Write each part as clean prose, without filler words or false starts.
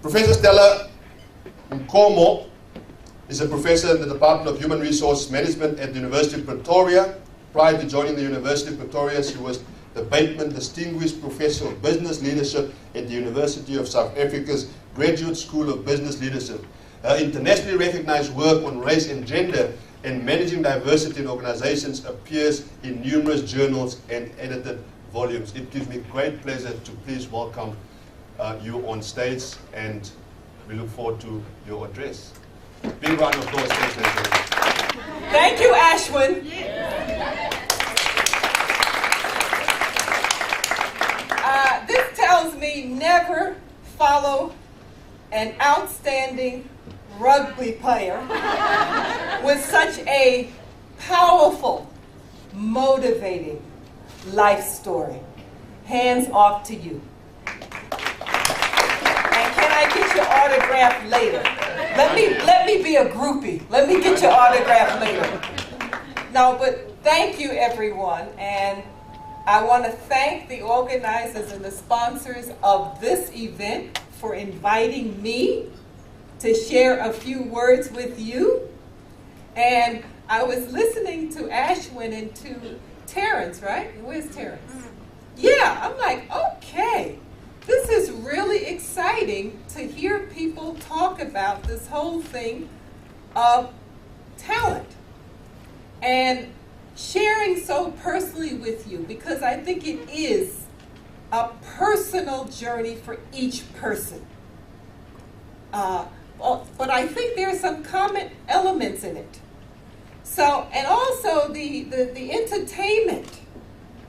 Professor Stella Nkomo is a professor in the Department of Human Resource Management at the University of Pretoria. Prior to joining the University of Pretoria, she was the Bateman Distinguished Professor of Business Leadership at the University of South Africa's Graduate School of Business Leadership. Her internationally recognized work on race and gender and managing diversity in organizations appears in numerous journals and edited volumes. It gives me great pleasure to please welcome you on stage, and we look forward to your address. Big round of applause. Thank you, Ashwin. This tells me never follow an outstanding rugby player with such a powerful, motivating life story. Hands off to you. And can I get your autograph later? Let me be a groupie. Let me get your autograph later. No, but thank you, everyone. And I want to thank the organizers and the sponsors of this event for inviting me to share a few words with you. And I was listening to Ashwin and to Terrence, right? Where's Terrence? Yeah, I'm like, okay, this is really exciting to hear people talk about this whole thing of talent and sharing so personally with you, because I think it is a personal journey for each person. But I think there are some common elements in it. So, and also the entertainment.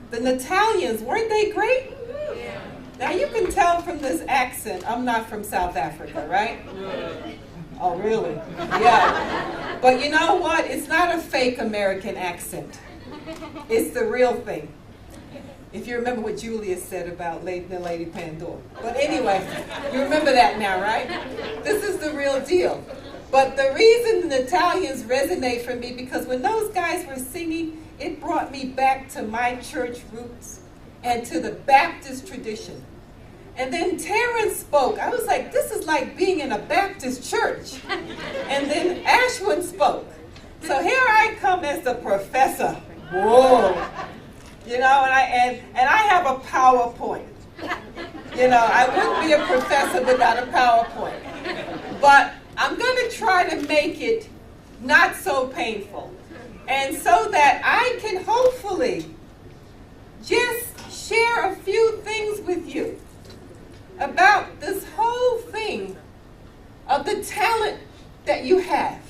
The Natalians, weren't they great? Yeah. Now you can tell from this accent, I'm not from South Africa, right? Oh, really? Yeah. But you know what? It's not a fake American accent. It's the real thing. If you remember what Julius said about the Lady Pandora. But anyway, you remember that now, right? This is the real deal. But the reason the Italians resonate for me, because when those guys were singing, it brought me back to my church roots and to the Baptist tradition. And then Terrence spoke. I was like, this is like being in a Baptist church. And then Ashwin spoke. So here I come as the professor. Whoa. You know, and I have a PowerPoint. You know, I wouldn't be a professor without a PowerPoint. But I'm going to try to make it not so painful. And so that I can hopefully just share a few things with you about this whole thing of the talent that you have.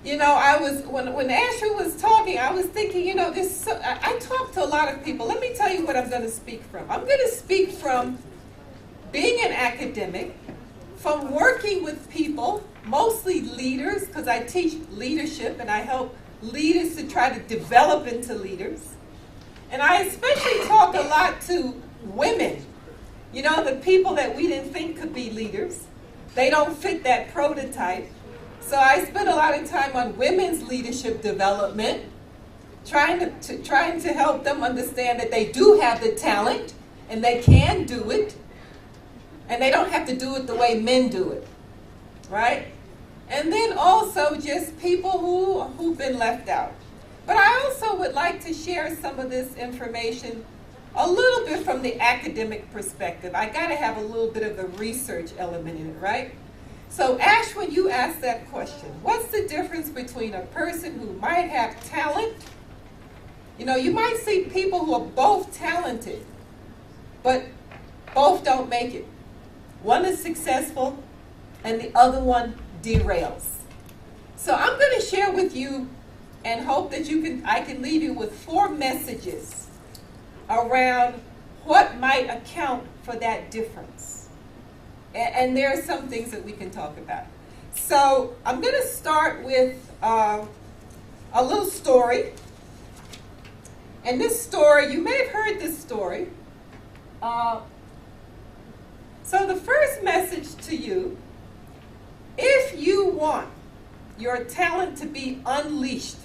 You know, when Ashley was talking, I was thinking, you know, I talk to a lot of people. Let me tell you what I'm going to speak from. I'm going to speak from being an academic, from working with people, mostly leaders, because I teach leadership and I help leaders to try to develop into leaders. And I especially talk a lot to women. You know, the people that we didn't think could be leaders. They don't fit that prototype. So I spend a lot of time on women's leadership development, trying to help them understand that they do have the talent and they can do it, and they don't have to do it the way men do it, right? And then also just people who've been left out. But I also would like to share some of this information a little bit from the academic perspective. I got to have a little bit of the research element in it, right? So Ashwin, you asked that question. What's the difference between a person who might have talent? You know, you might see people who are both talented, but both don't make it. One is successful and the other one derails. So I'm going to share with you and hope that I can leave you with 4 messages around what might account for that difference. And there are some things that we can talk about. So I'm going to start with a little story. And this story, you may have heard this story. So the first message to you, if you want your talent to be unleashed,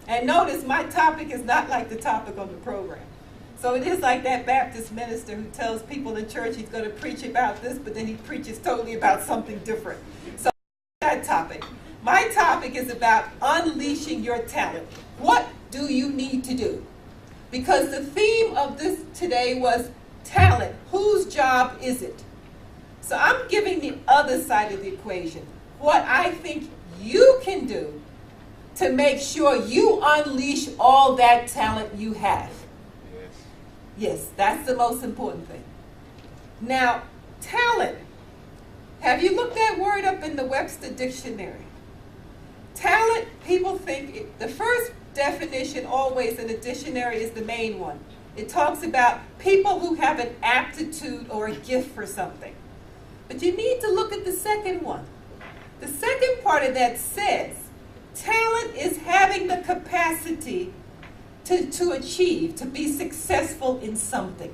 and notice my topic is not like the topic on the program. So it is like that Baptist minister who tells people in church he's going to preach about this, but then he preaches totally about something different. So that topic. My topic is about unleashing your talent. What do you need to do? Because the theme of this today was talent. Whose job is it? So I'm giving the other side of the equation. What I think you can do to make sure you unleash all that talent you have. Yes, that's the most important thing. Now, talent. Have you looked that word up in the Webster Dictionary? Talent, people think, the first definition always in the dictionary is the main one. It talks about people who have an aptitude or a gift for something. But you need to look at the second one. The second part of that says, talent is having the capacity to achieve, to be successful in something.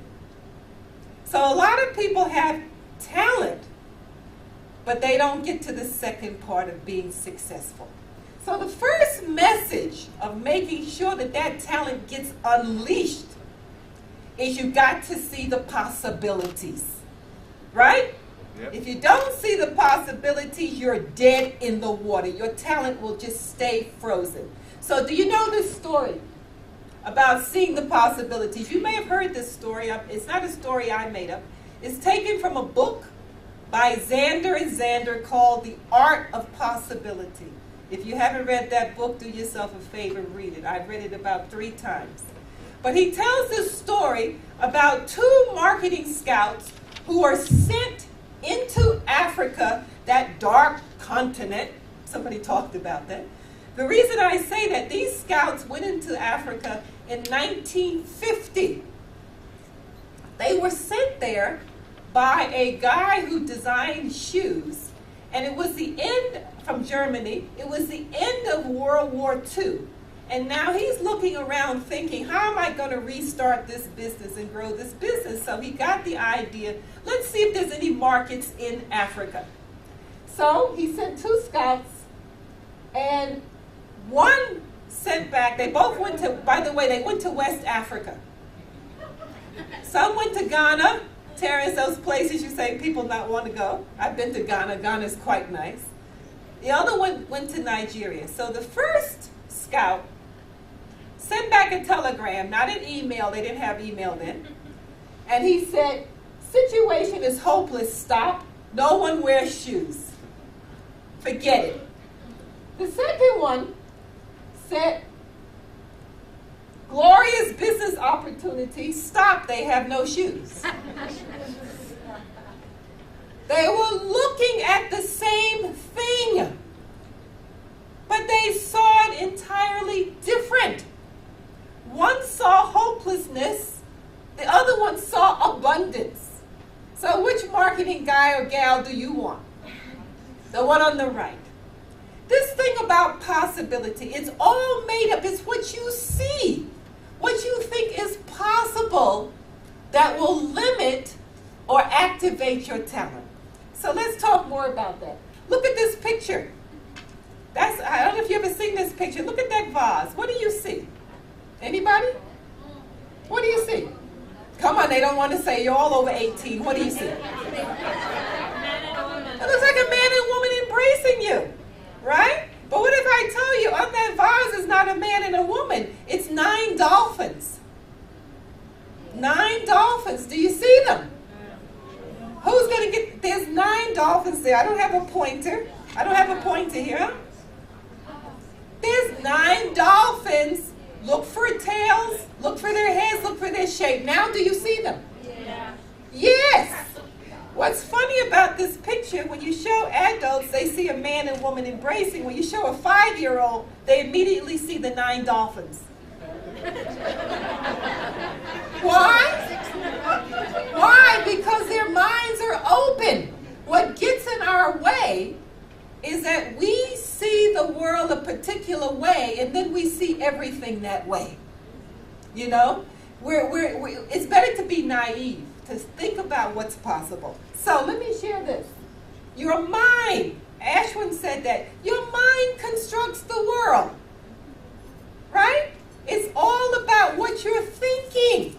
So a lot of people have talent, but they don't get to the second part of being successful. So the first message of making sure that that talent gets unleashed is you got to see the possibilities, right? Yep. If you don't see the possibilities, you're dead in the water. Your talent will just stay frozen. So do you know this story about seeing the possibilities? You may have heard this story. It's not a story I made up. It's taken from a book by Zander and Zander called The Art of Possibility. If you haven't read that book, do yourself a favor, read it. I've read it about 3 times. But he tells this story about 2 marketing scouts who are sent into Africa, that dark continent. Somebody talked about that. The reason I say that, these scouts went into Africa in 1950. They were sent there by a guy who designed shoes, and it was the end, from Germany, it was the end of World War II. And now he's looking around thinking, how am I going to restart this business and grow this business? So he got the idea, let's see if there's any markets in Africa. So he sent 2 scouts, and one sent back, they both went to, by the way, they went to West Africa. Some went to Ghana, Terrence, those places you say people not want to go. I've been to Ghana. Ghana's quite nice. The other one went to Nigeria. So the first scout sent back a telegram, not an email. They didn't have email then. And he said, situation is hopeless. Stop. No one wears shoes. Forget it. The second one said, glorious business opportunity. Stop. They have no shoes. They were looking at the same thing, but they saw it entirely different. One saw hopelessness, the other one saw abundance. So which marketing guy or gal do you want? The one on the right. This thing about possibility, it's all made up. It's what you see, what you think is possible that will limit or activate your talent. So let's talk more about that. Look at this picture. I don't know if you've ever seen this picture. Look at that vase. What do you see? Anybody? What do you see? Come on, they don't want to say, you're all over 18. What do you see? It looks like a man and woman embracing you, right? But what if I tell you on that vase is not a man and a woman? It's 9 dolphins. 9 dolphins. Do you see them? Who's going to get, there's 9 dolphins there. I don't have a pointer. I don't have a pointer here. There's 9 dolphins. Look for tails, look for their heads, look for their shape. Now do you see them? Yeah. Yes. What's funny about this picture, when you show adults, they see a man and woman embracing. When you show a 5-year-old, they immediately see the 9 dolphins. Why? Why? Because their minds are open. What gets in our way is that we see the world a particular way, and then we see everything that way. You know? It's better to be naive, to think about what's possible. So let me share this. Your mind, Ashwin said that, your mind constructs the world. Right? It's all about what you're thinking.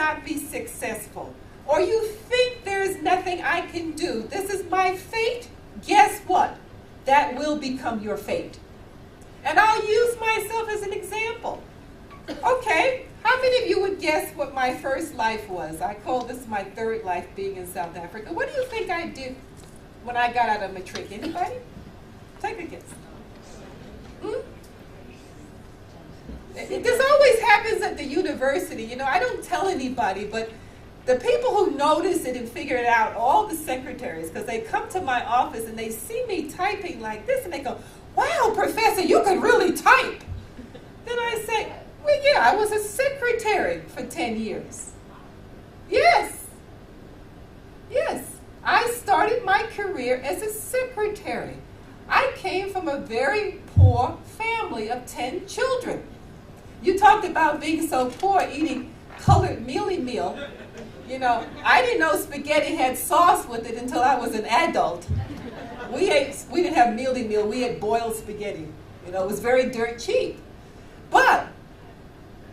cannot be successful, or you think there's nothing I can do, this is my fate, guess what? That will become your fate. And I'll use myself as an example. Okay, how many of you would guess what my first life was? I call this my third life, being in South Africa. What do you think I did when I got out of matric? Anybody? Take a guess. This always happens at the university. You know, I don't tell anybody, but the people who notice it and figure it out, all the secretaries, because they come to my office and they see me typing like this, and they go, "Wow, Professor, you can really type." Then I say, "Well, yeah, I was a secretary for 10 years. Yes. Yes. I started my career as a secretary. I came from a very poor family of 10 children. You talked about being so poor, eating colored mealy meal. You know, I didn't know spaghetti had sauce with it until I was an adult. We didn't have mealy meal, we had boiled spaghetti. You know, it was very dirt cheap. But,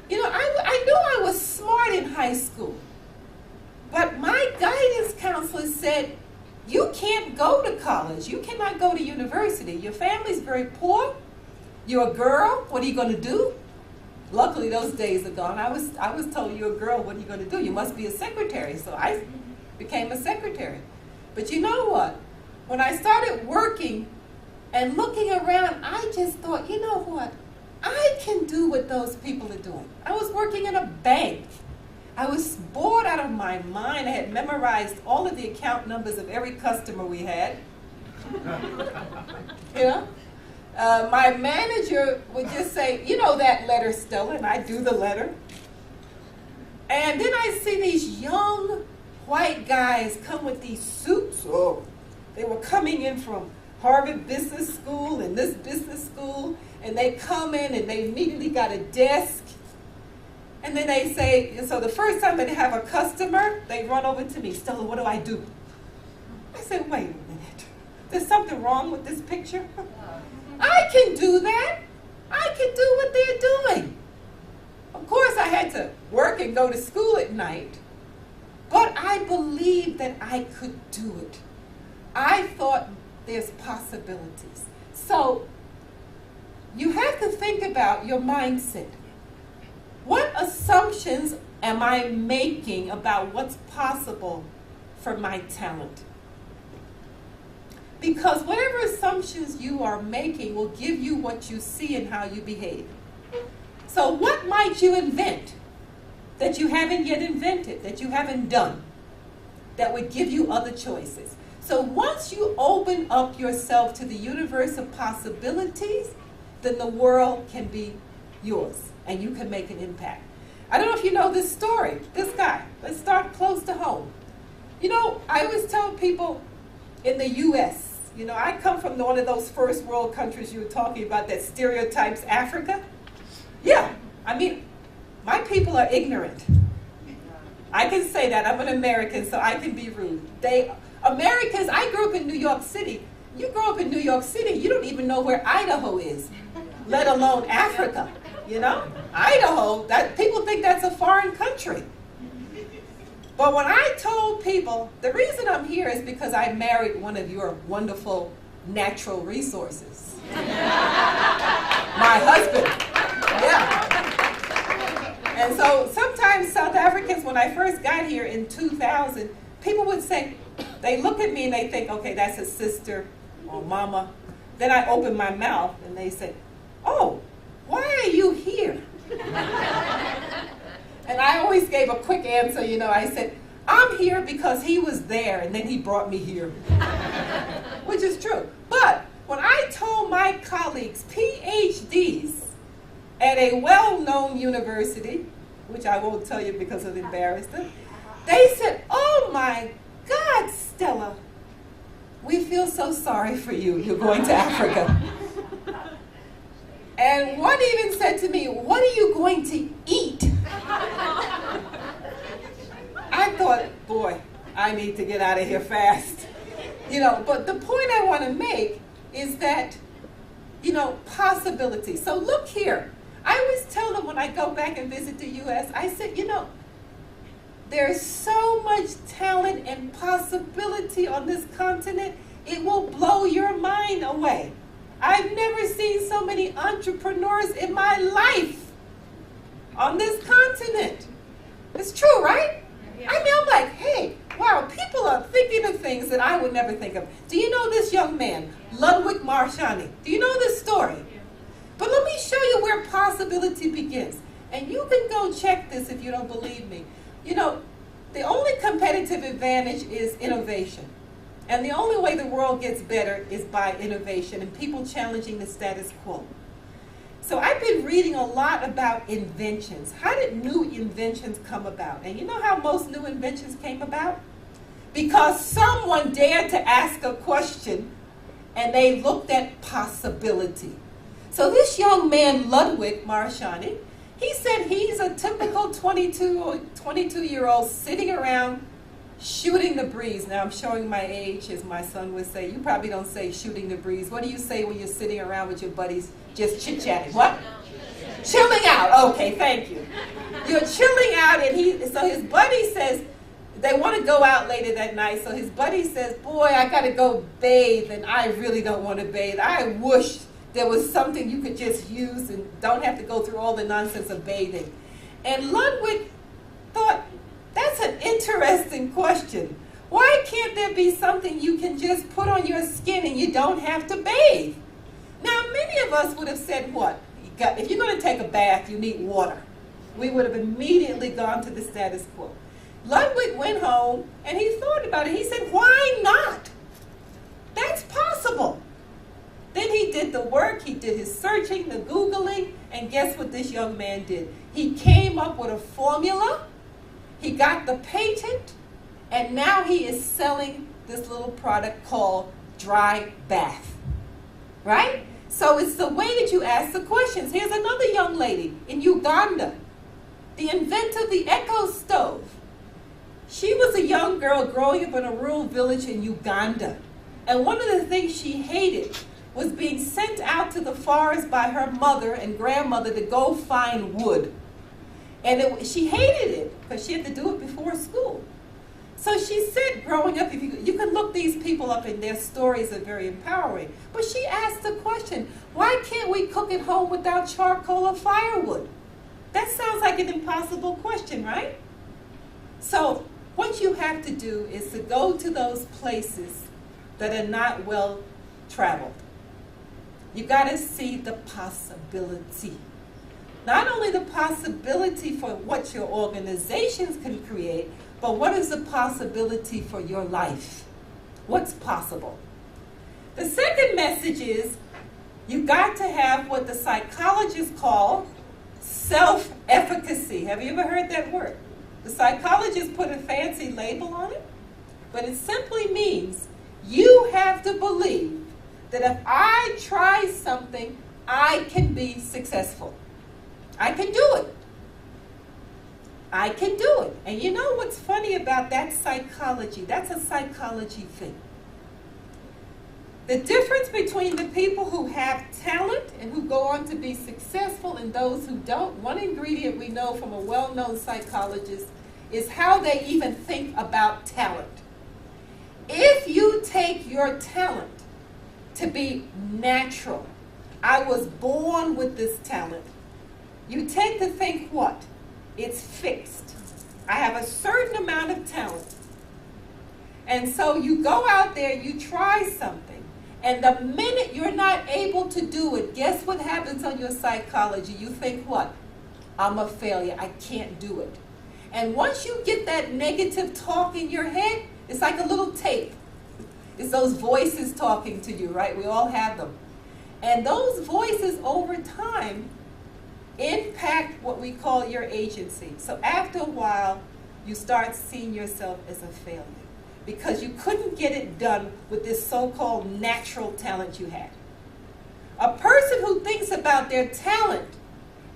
you know, I knew I was smart in high school. But my guidance counselor said, you can't go to college. You cannot go to university. Your family's very poor. You're a girl. What are you going to do? Luckily, those days are gone. I was told, you're a girl. What are you going to do? You must be a secretary. So I became a secretary. But you know what? When I started working and looking around, I just thought, you know what? I can do what those people are doing. I was working in a bank. I was bored out of my mind. I had memorized all of the account numbers of every customer we had. You know? My manager would just say, you know that letter, Stella, and I do the letter. And then I see these young white guys come with these suits. Oh, they were coming in from Harvard Business School and this business school, and they come in and they immediately got a desk. And then they say, and so the first time they have a customer, they run over to me, Stella, what do I do? I said, wait a minute. There's something wrong with this picture? I can do that. I can do what they're doing. Of course, I had to work and go to school at night, but I believed that I could do it. I thought there's possibilities. So you have to think about your mindset. What assumptions am I making about what's possible for my talent? Because whatever assumptions you are making will give you what you see and how you behave. So what might you invent that you haven't yet invented, that you haven't done, that would give you other choices? So once you open up yourself to the universe of possibilities, then the world can be yours and you can make an impact. I don't know if you know this story. This guy, let's start close to home. You know, I always tell people in the U.S., you know, I come from one of those first world countries you were talking about that stereotypes Africa. Yeah, I mean, my people are ignorant. I can say that. I'm an American, so I can be rude. Americans, I grew up in New York City. You grow up in New York City, you don't even know where Idaho is, let alone Africa, you know? Idaho, people think that's a foreign country. But when I told people, the reason I'm here is because I married one of your wonderful natural resources. My husband, yeah. And so sometimes South Africans, when I first got here in 2000, people would say, they look at me and they think, okay, that's a sister or mama. Then I open my mouth and they say, oh, why are you here? And I always gave a quick answer, you know, I said, I'm here because he was there and then he brought me here. Which is true. But when I told my colleagues, PhDs at a well-known university, which I won't tell you because it'll embarrass them, they said, oh my God, Stella, we feel so sorry for you. You're going to Africa. And one even said to me, what are you going to eat? I thought, boy, I need to get out of here fast. You know, but the point I want to make is that, you know, possibilities. So look here. I always tell them when I go back and visit the U.S., I said, you know, There's so much talent and possibility on this continent, it will blow your mind away. I've never seen so many entrepreneurs in my life on this continent. It's true, right? I mean, I'm like, hey, wow, people are thinking of things that I would never think of. Do you know this young man, Ludwig Marshani? Do you know this story? But let me show you where possibility begins. And you can go check this if you don't believe me. You know, the only competitive advantage is innovation. And the only way the world gets better is by innovation and people challenging the status quo. So I've been reading a lot about inventions. How did new inventions come about? And you know how most new inventions came about? Because someone dared to ask a question and they looked at possibility. So this young man, Ludwig Marshani, he said he's a typical 22-year-old sitting around shooting the breeze. Now I'm showing my age, as my son would say. You probably don't say shooting the breeze. What do you say when you're sitting around with your buddies just chit-chatting? What? Chilling out. Okay, thank you. You're chilling out, and so his buddy says, they want to go out later that night, so his buddy says, boy, I got to go bathe, and I really don't want to bathe. I wish there was something you could just use and don't have to go through all the nonsense of bathing. And Ludwig thought, that's an interesting question. Why can't there be something you can just put on your skin and you don't have to bathe? Now, many of us would have said what? If you're going to take a bath, you need water. We would have immediately gone to the status quo. Ludwig went home and he thought about it. He said, why not? That's possible. Then he did the work, he did his searching, the Googling, and guess what this young man did? He came up with a formula, he got the patent, and now he is selling this little product called dry bath. Right? So it's the way that you ask the questions. Here's another young lady in Uganda, the inventor of the Echo stove. She was a young girl growing up in a rural village in Uganda. And one of the things she hated was being sent out to the forest by her mother and grandmother to go find wood. And she hated it because she had to do it before school. So she said, growing up, you can look these people up and their stories are very empowering. But she asked the question, why can't we cook at home without charcoal or firewood? That sounds like an impossible question, right? So what you have to do is to go to those places that are not well traveled. You got to see the possibility. Not only the possibility for what your organizations can create, but what is the possibility for your life? What's possible? The second message is you got to have what the psychologists call self-efficacy. Have you ever heard that word? The psychologists put a fancy label on it, but it simply means you have to believe that if I try something, I can be successful. I can do it. I can do it. And you know what's funny about that psychology? That's a psychology thing. The difference between the people who have talent and who go on to be successful and those who don't, one ingredient we know from a well-known psychologist is how they even think about talent. If you take your talent to be natural, I was born with this talent, you tend to think what? It's fixed. I have a certain amount of talent. And so you go out there, you try something, and the minute you're not able to do it, guess what happens on your psychology? You think what? I'm a failure. I can't do it. And once you get that negative talk in your head, it's like a little tape. It's those voices talking to you, right? We all have them. And those voices over time impact what we call your agency. So after a while, you start seeing yourself as a failure because you couldn't get it done with this so-called natural talent you had. A person who thinks about their talent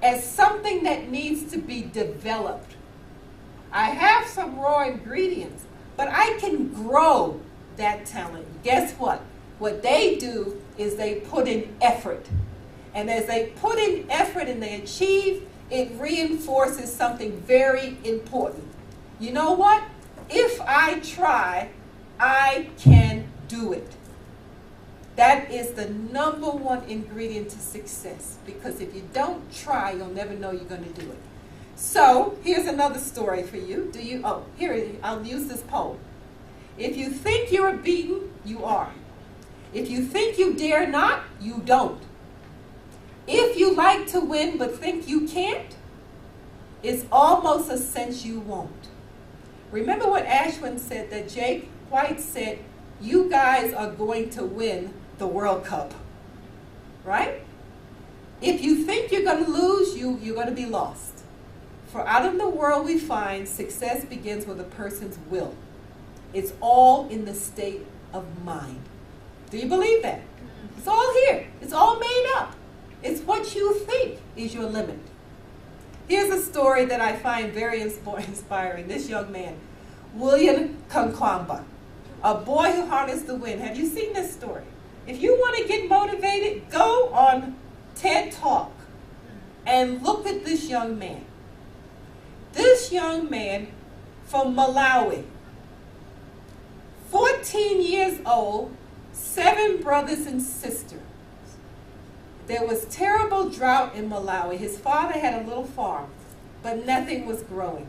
as something that needs to be developed. I have some raw ingredients, but I can grow that talent. Guess what? What they do is they put in effort. And as they put in effort and they achieve, it reinforces something very important. you know what? If I try, I can do it. That is the number one ingredient to success, because if you don't try, you'll never know you're going to do it. So here's another story for you. I'll use this poem. If you think you're beaten, you are. If you think you dare not, you don't. If you like to win but think you can't, it's almost a sense you won't. Remember what Ashwin said, that Jake White said, you guys are going to win the World Cup, right? If you think you're going to lose, you're going to be lost. For out of the world we find, success begins with a person's will. It's all in the state of mind. Do you believe that? It's all here. It's all made up. It's what you think is your limit. Here's a story that I find very inspiring. This young man, William Nkomo, a boy who harnessed the wind. Have you seen this story? If you want to get motivated, go on TED Talk and look at this young man. This young man from Malawi, 14 years old, 7 brothers and sisters. There was terrible drought in Malawi. His father had a little farm, but nothing was growing.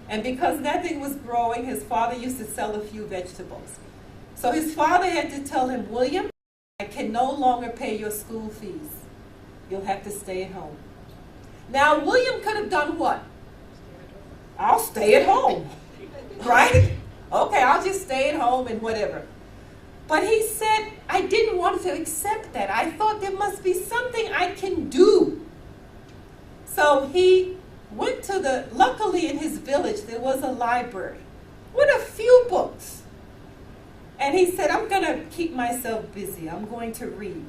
And because nothing was growing, his father used to sell a few vegetables. So his father had to tell him, William, I can no longer pay your school fees. You'll have to stay at home. Now, William could have done what? I'll stay at home, right? Okay, I'll just stay at home and whatever. But he said, I didn't want to accept that. I thought there must be something I can do. So he went to luckily in his village, there was a library with a few books. And he said, I'm going to keep myself busy. I'm going to read.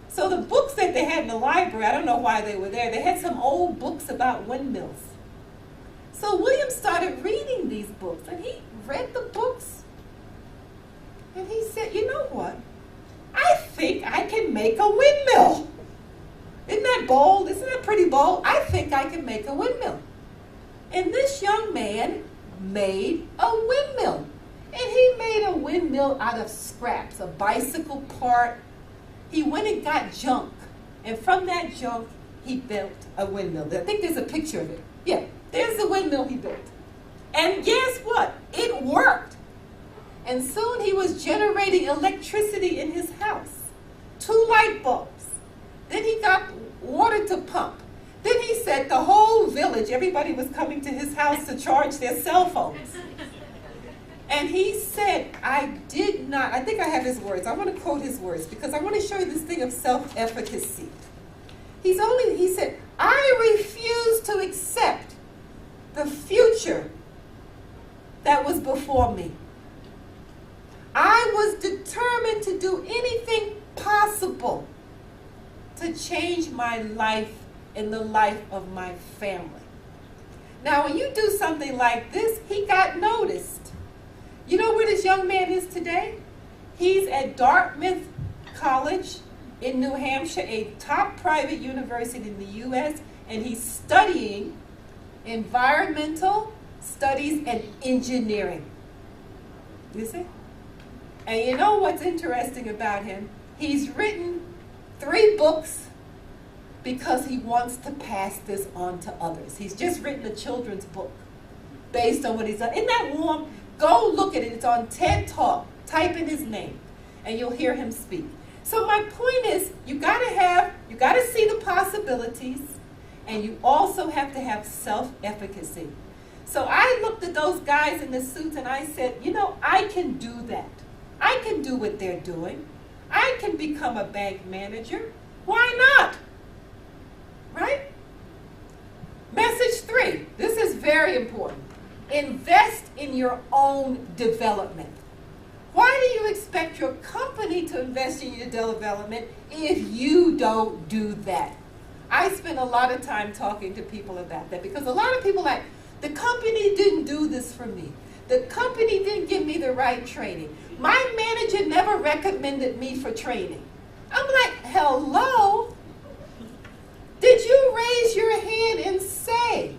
So the books that they had in the library, I don't know why they were there. They had some old books about windmills. So William started reading these books, and he read the books. And he said, you know what? I think I can make a windmill. Isn't that bold? Isn't that pretty bold? I think I can make a windmill. And this young man made a windmill. And he made a windmill out of scraps, a bicycle part. He went and got junk. And from that junk, he built a windmill. I think there's a picture of it. Yeah, there's the windmill he built. And guess what? It worked. And soon he was generating electricity in his house. 2 light bulbs. Then he got water to pump. Then he said the whole village, everybody was coming to his house to charge their cell phones. And he said, I think I have his words. I want to quote his words because I want to show you this thing of self-efficacy. He said, I refuse to accept the future that was before me. I was determined to do anything possible to change my life and the life of my family. Now, when you do something like this, he got noticed. You know where this young man is today? He's at Dartmouth College in New Hampshire, a top private university in the U.S., and he's studying environmental studies and engineering. You see? And you know what's interesting about him? He's written 3 books because he wants to pass this on to others. He's just written a children's book based on what he's done. Isn't that warm? Go look at it. It's on TED Talk. Type in his name, and you'll hear him speak. So my point is, you got to see the possibilities, and you also have to have self-efficacy. So I looked at those guys in the suits, and I said, you know, I can do that. I can do what they're doing. I can become a bank manager. Why not? Right? Message 3. This is very important. Invest in your own development. Why do you expect your company to invest in your development if you don't do that? I spend a lot of time talking to people about that because a lot of people are like, the company didn't do this for me. The company didn't give me the right training. My manager never recommended me for training. I'm like, hello? Did you raise your hand and say,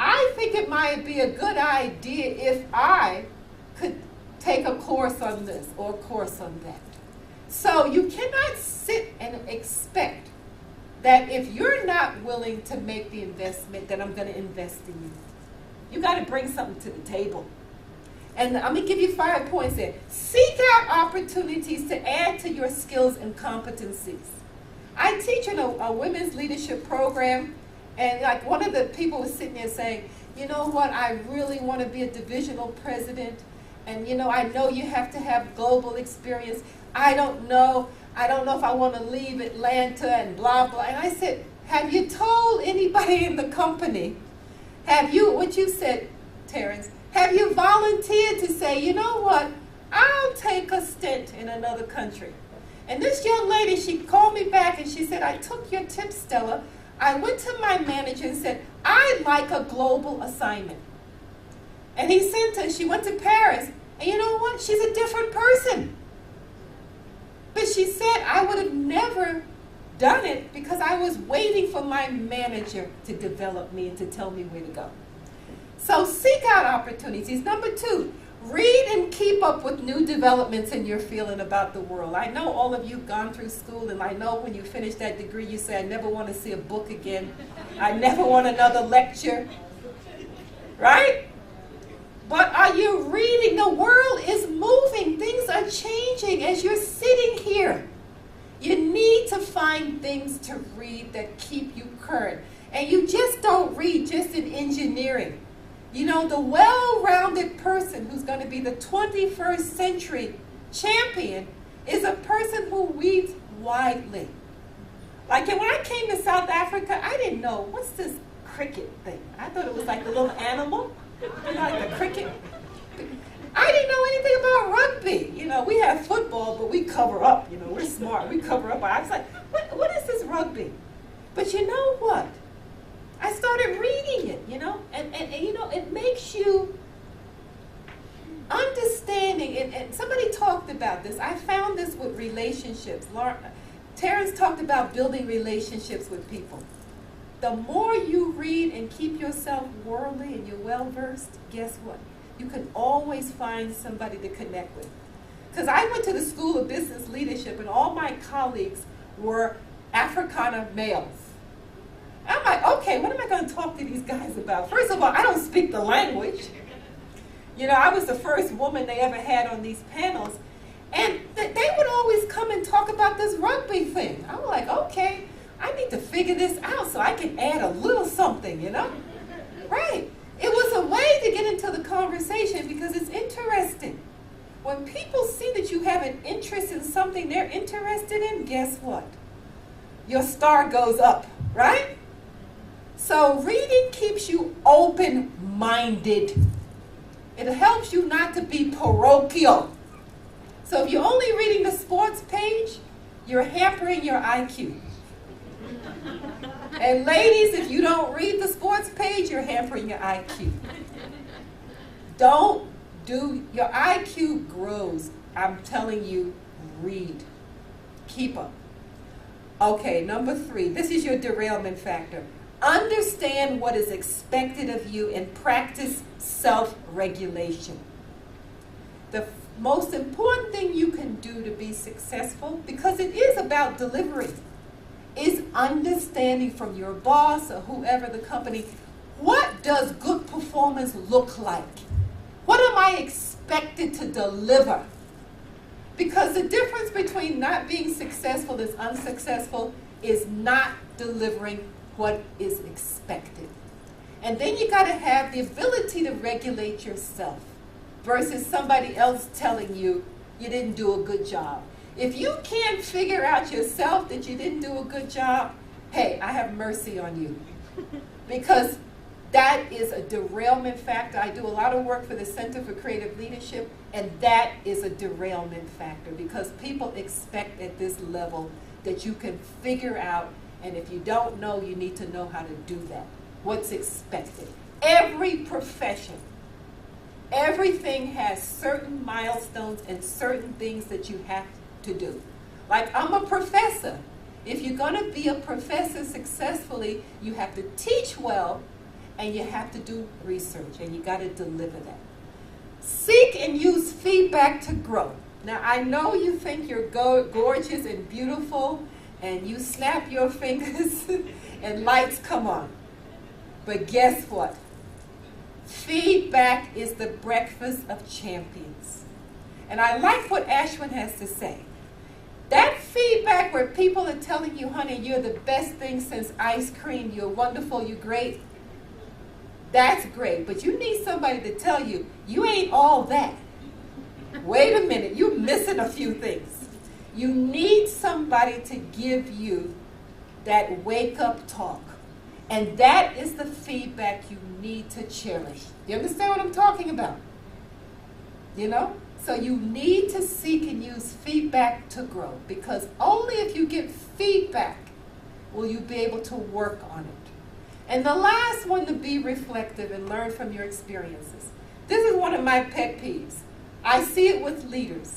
I think it might be a good idea if I could take a course on this or a course on that. So you cannot sit and expect that if you're not willing to make the investment, that I'm going to invest in you. You got to bring something to the table. And I'm going to give you 5 points there. Seek out opportunities to add to your skills and competencies. I teach in a women's leadership program, and like one of the people was sitting there saying, you know what, I really want to be a divisional president, and you know, I know you have to have global experience. I don't know if I want to leave Atlanta and blah, blah. And I said, have you told anybody in the company, what you said, Terrence, have you volunteered to say, you know what, I'll take a stint in another country? And this young lady, she called me back and she said, I took your tip, Stella. I went to my manager and said, I'd like a global assignment. And he sent her, she went to Paris, and you know what, she's a different person. But she said, I would have never done it because I was waiting for my manager to develop me and to tell me where to go. So seek out opportunities. Number 2, read and keep up with new developments in your field and about the world. I know all of you have gone through school, and I know when you finish that degree, you say, I never want to see a book again. I never want another lecture. Right? But are you reading? The world is moving. Things are changing as you're sitting here. You need to find things to read that keep you current. And you just don't read just in engineering. You know, the well-rounded person who's going to be the 21st century champion is a person who reads widely. Like when I came to South Africa, I didn't know, what's this cricket thing? I thought it was like a little animal, you know, like a cricket. I didn't know anything about rugby. You know, we have football, but we cover up. You know, we're smart. We cover up. I was like, what is this rugby? But you know what? I started reading it, you know, and you know, it makes you understanding. And somebody talked about this. I found this with relationships. Terrence talked about building relationships with people. The more you read and keep yourself worldly and you're well-versed, guess what? You can always find somebody to connect with. Because I went to the School of Business Leadership, and all my colleagues were Afrikaner males. I'm like, okay, what am I going to talk to these guys about? First of all, I don't speak the language. You know, I was the first woman they ever had on these panels. And they would always come and talk about this rugby thing. I'm like, okay, I need to figure this out so I can add a little something, you know? Right. It was a way to get into the conversation because it's interesting. When people see that you have an interest in something they're interested in, guess what? Your star goes up, right? So reading keeps you open-minded. It helps you not to be parochial. So if you're only reading the sports page, you're hampering your IQ. And ladies, if you don't read the sports page, you're hampering your IQ. Your IQ grows. I'm telling you, read. Keep up. Okay, number 3, this is your derailment factor. Understand what is expected of you and practice self-regulation. The most important thing you can do to be successful, because it is about delivery, is understanding from your boss or whoever the company, what does good performance look like? What am I expected to deliver? Because the difference between not being successful and unsuccessful is not delivering what is expected. And then you got to have the ability to regulate yourself versus somebody else telling you you didn't do a good job. If you can't figure out yourself that you didn't do a good job, hey, I have mercy on you. Because that is a derailment factor. I do a lot of work for the Center for Creative Leadership, and that is a derailment factor because people expect at this level that you can figure out, and if you don't know, you need to know how to do that. What's expected. Every profession, everything has certain milestones and certain things that you have to do. Like I'm a professor. If you're going to be a professor successfully, you have to teach well and you have to do research, and you got to deliver that. Seek and use feedback to grow. Now, I know you think you're gorgeous and beautiful, and you snap your fingers and lights come on. But guess what? Feedback is the breakfast of champions. And I like what Ashwin has to say. That feedback where people are telling you, honey, you're the best thing since ice cream, you're wonderful, you're great, that's great. But you need somebody to tell you, you ain't all that. Wait a minute, you're missing a few things. You need somebody to give you that wake-up talk. And that is the feedback you need to cherish. You understand what I'm talking about? You know? So you need to seek and use feedback to grow, because only if you get feedback will you be able to work on it. And the last one, to be reflective and learn from your experiences. This is one of my pet peeves. I see it with leaders.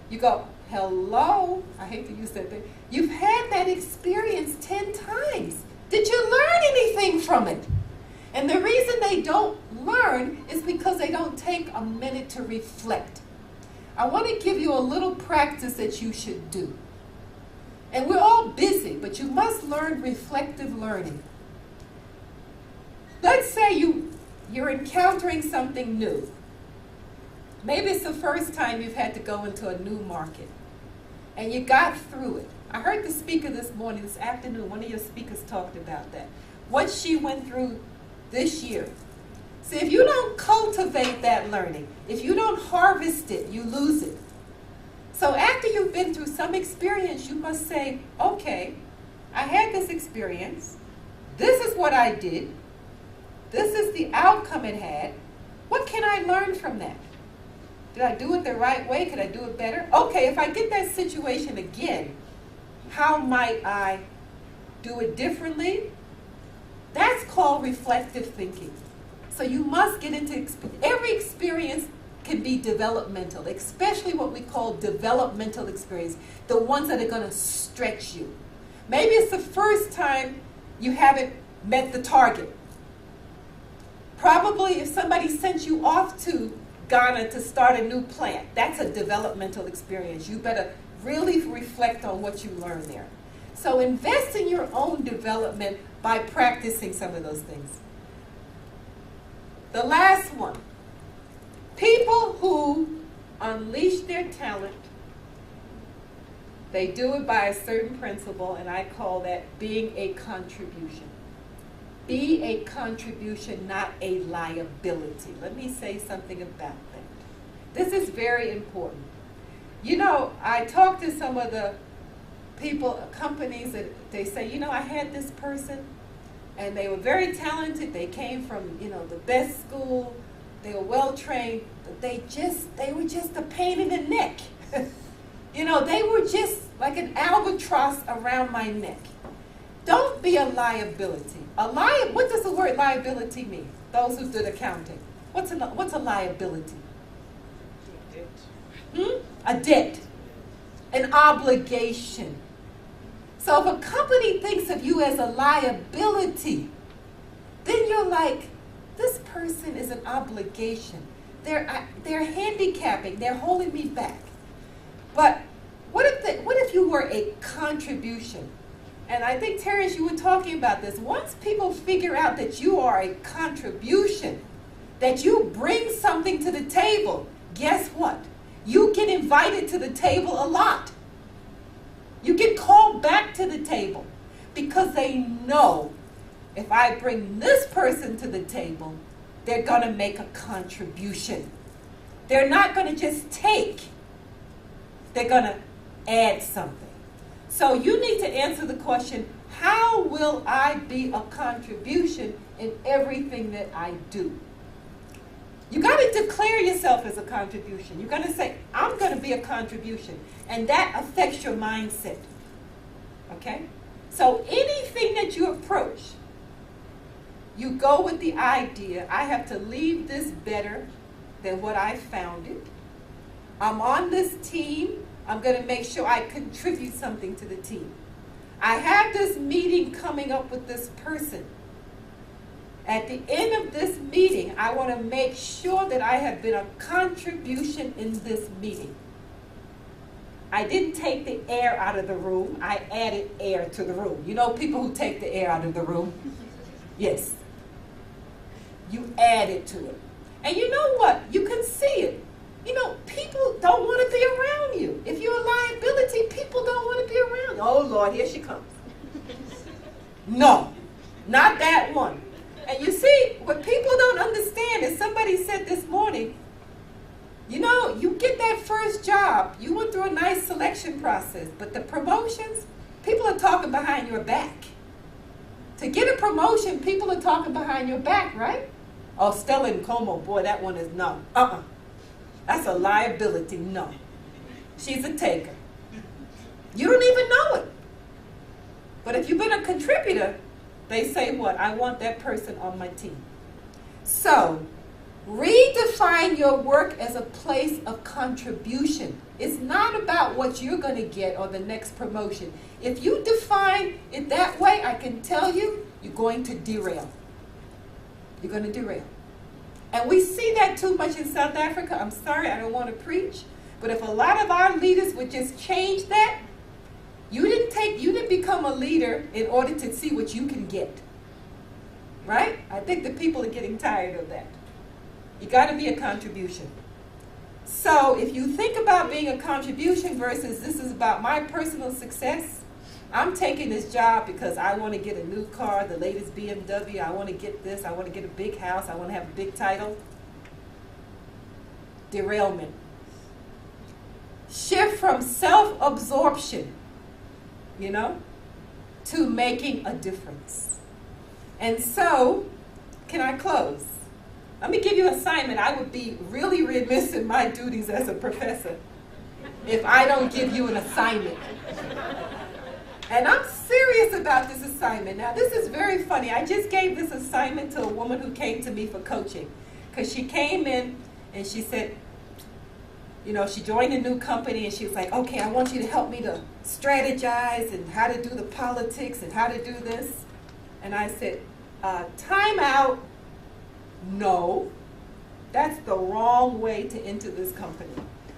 You go, hello, I hate to use that thing. You've had that experience 10 times. Did you learn anything from it? And the reason they don't learn is because they don't take a minute to reflect. I want to give you a little practice that you should do. And we're all busy, but you must learn reflective learning. Let's say you're encountering something new. Maybe it's the first time you've had to go into a new market, and you got through it. I heard the speaker this afternoon, one of your speakers talked about that, what she went through this year. See, if you don't cultivate that learning, if you don't harvest it, you lose it. So after you've been through some experience, you must say, okay, I had this experience. This is what I did. This is the outcome it had. What can I learn from that? Did I do it the right way? Could I do it better? Okay, if I get that situation again, how might I do it differently? That's called reflective thinking. So you must get into every experience can be developmental, especially what we call developmental experience, the ones that are going to stretch you. Maybe it's the first time you haven't met the target. Probably if somebody sent you off to Ghana to start a new plant, that's a developmental experience. You better really reflect on what you learned there. So invest in your own development by practicing some of those things. The last one, people who unleash their talent, they do it by a certain principle, and I call that being a contribution. Be a contribution, not a liability. Let me say something about that. This is very important. You know, I talk to some of the people, companies, that they say, you know, I had this person, and they were very talented. They came from, you know, the best school. They were well trained, but they were just a pain in the neck. You know, they were just like an albatross around my neck. Don't be a liability. What does the word liability mean? Those who did accounting. What's a liability? A debt. An obligation. So if a company thinks of you as a liability, then you're like, this person is an obligation. They're handicapping. They're holding me back. But what if you were a contribution? And I think, Terrence, you were talking about this. Once people figure out that you are a contribution, that you bring something to the table, guess what? You get invited to the table a lot. You get called back to the table because they know if I bring this person to the table, they're going to make a contribution. They're not going to just take. They're going to add something. So you need to answer the question, how will I be a contribution in everything that I do? You got to declare yourself as a contribution. You're going to say, I'm going to be a contribution. And that affects your mindset. Okay? So anything that you approach, you go with the idea, I have to leave this better than what I found it. I'm on this team. I'm going to make sure I contribute something to the team. I have this meeting coming up with this person. At the end of this meeting, I want to make sure that I have been a contribution in this meeting. I didn't take the air out of the room. I added air to the room. You know people who take the air out of the room? Yes. You added to it. And you know what? You can see it. You know, people don't want to be around you. If you're a liability, people don't want to be around you. Oh, Lord, here she comes. No, not that one. And you see, what people don't understand is somebody said this morning, you know, you get that first job, you went through a nice selection process, but the promotions, people are talking behind your back. To get a promotion, people are talking behind your back, right? Oh, Stella and Nkomo, boy, that one is no. That's a liability, no. She's a taker. You don't even know it. But if you've been a contributor, they say what? I want that person on my team. So, redefine your work as a place of contribution. It's not about what you're going to get or the next promotion. If you define it that way, I can tell you, you're going to derail. You're going to derail. And we see that too much in South Africa. I'm sorry, I don't want to preach. But if a lot of our leaders would just change that, you didn't become a leader in order to see what you can get. Right? I think the people are getting tired of that. You got to be a contribution. So if you think about being a contribution versus this is about my personal success, I'm taking this job because I want to get a new car, the latest BMW, I want to get this, I want to get a big house, I want to have a big title. Derailment. Shift from self-absorption, you know, to making a difference. And so, can I close? Let me give you an assignment. I would be really remiss in my duties as a professor if I don't give you an assignment. And I'm serious about this assignment. Now, this is very funny. I just gave this assignment to a woman who came to me for coaching. Because she came in and she said, you know, she joined a new company and she was like, okay, I want you to help me to strategize and how to do the politics and how to do this. And I said, time out. No, that's the wrong way to enter this company.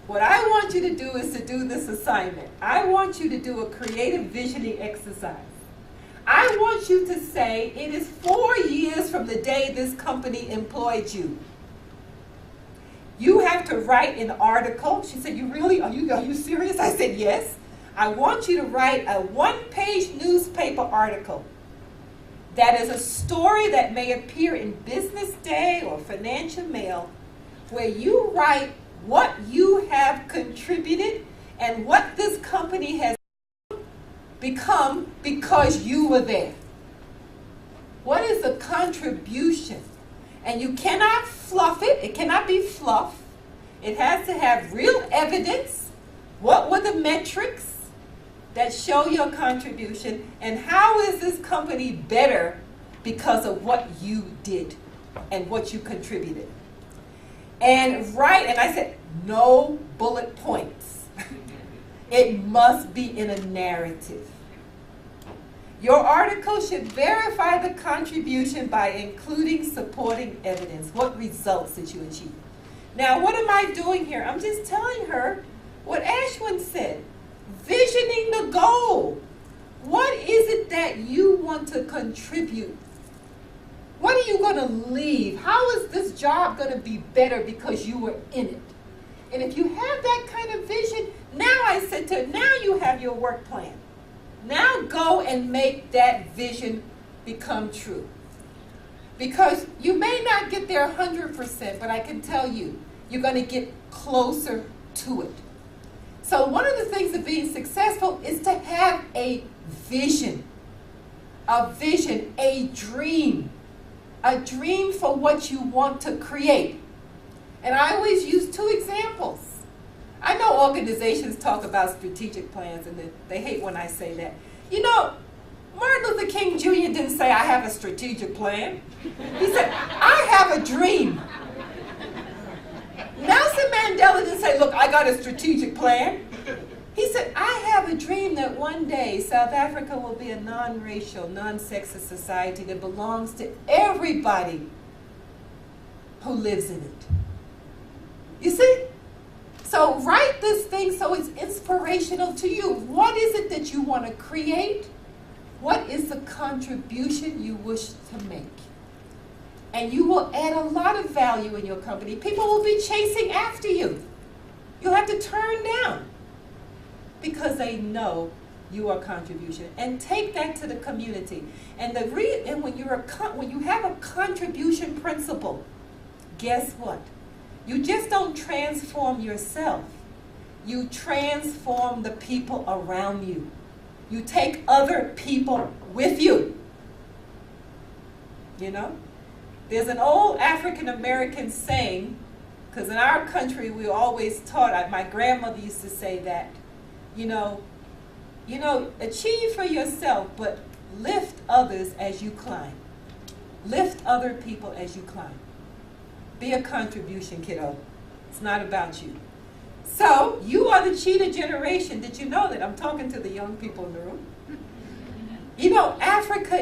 What I want you to do is to do this assignment. I want you to do a creative visioning exercise. I want you to say, it is 4 years from the day this company employed you. You have to write an article. She said, you really, are you serious? I said, yes. I want you to write a one-page newspaper article that is a story that may appear in Business Day or Financial Mail, where you write what you have contributed and what this company has become because you were there. What is a contribution? And you cannot fluff it. It cannot be fluff. It has to have real evidence. What were the metrics that show your contribution, and how is this company better because of what you did and what you contributed? And I said, no bullet points. It must be in a narrative. Your article should verify the contribution by including supporting evidence. What results did you achieve? Now, what am I doing here? I'm just telling her what Ashwin said. Visioning the goal. What is it that you want to contribute? What are you going to leave? How is this job going to be better because you were in it? And if you have that kind of vision, now I said to her, now you have your work plan. Now go and make that vision become true. Because you may not get there 100%, but I can tell you, you're going to get closer to it. So one of the things of being successful is to have a vision, a dream for what you want to create. And I always use two examples. I know organizations talk about strategic plans, and they hate when I say that. You know, Martin Luther King Jr. didn't say, I have a strategic plan. He said, I have a dream. Nelson Mandela didn't say, look, I got a strategic plan. He said, I have a dream that one day South Africa will be a non-racial, non-sexist society that belongs to everybody who lives in it. You see? So write this thing so it's inspirational to you. What is it that you want to create? What is the contribution you wish to make? And you will add a lot of value in your company. People will be chasing after you. You'll have to turn down because they know you are a contribution. And take that to the community. And when you have a contribution principle, guess what? You just don't transform yourself. You transform the people around you. You take other people with you. You know? There's an old African American saying, because in our country we always taught, my grandmother used to say that, you know, achieve for yourself, but lift others as you climb. Lift other people as you climb. Be a contribution, kiddo. It's not about you. So, you are the cheetah generation. Did you know that? I'm talking to the young people in the room. You know, Africa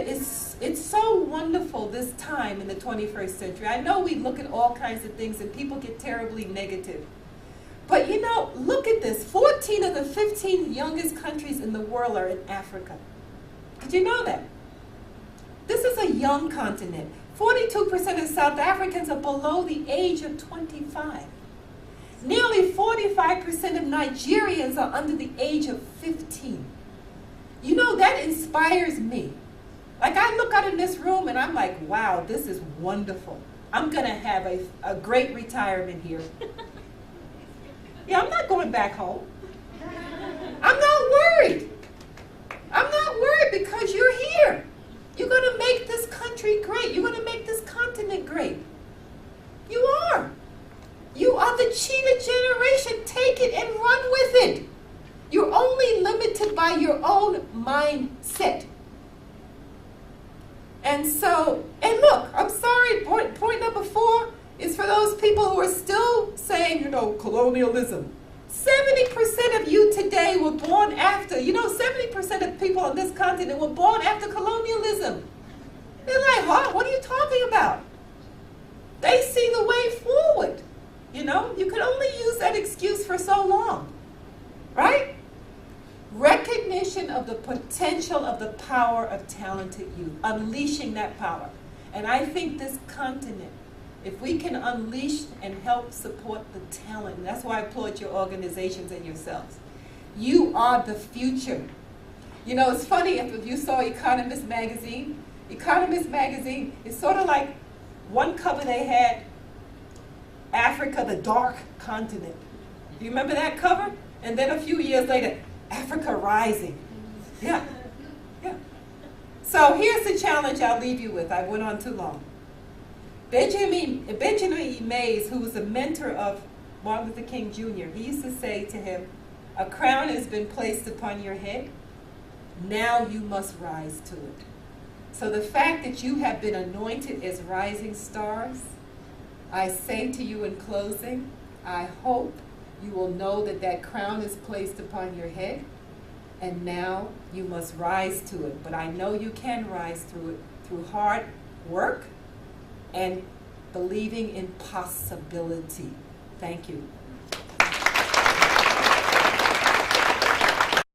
it's so wonderful this time in the 21st century. I know we look at all kinds of things and people get terribly negative. But you know, look at this. 14 of the 15 youngest countries in the world are in Africa. Did you know that? This is a young continent. 42% of South Africans are below the age of 25. Nearly 45% of Nigerians are under the age of 15. You know, that inspires me. Like, I look out in this room and I'm like, wow, this is wonderful. I'm going to have a great retirement here. Yeah, I'm not going back home. I'm not worried. I'm not worried because you're here. You're going to make this country great. You're going to make this continent great. You are. You are the cheetah generation. Take it and run with it. You're only limited by your own mindset. And so, and look, I'm sorry, point number 4 is for those people who are still saying, you know, colonialism. 70% of you today were born after, 70% of people on this continent were born after colonialism. They're like, huh, what are you talking about? They see the way forward. You know, you can only use that excuse for so long, right? Recognition of the potential of the power of talented youth, unleashing that power. And I think this continent, if we can unleash and help support the talent, and that's why I applaud your organizations and yourselves. You are the future. You know, it's funny, if you saw Economist magazine is sort of like one cover they had, Africa, the dark continent. Do you remember that cover? And then a few years later, Africa rising. Yeah. So here's the challenge I'll leave you with. I went on too long. Benjamin E. Mays, who was a mentor of Martin Luther King Jr., he used to say to him, a crown has been placed upon your head. Now you must rise to it. So the fact that you have been anointed as rising stars, I say to you in closing, I hope you will know that that crown is placed upon your head, and now you must rise to it. But I know you can rise through it through hard work and believing in possibility. Thank you.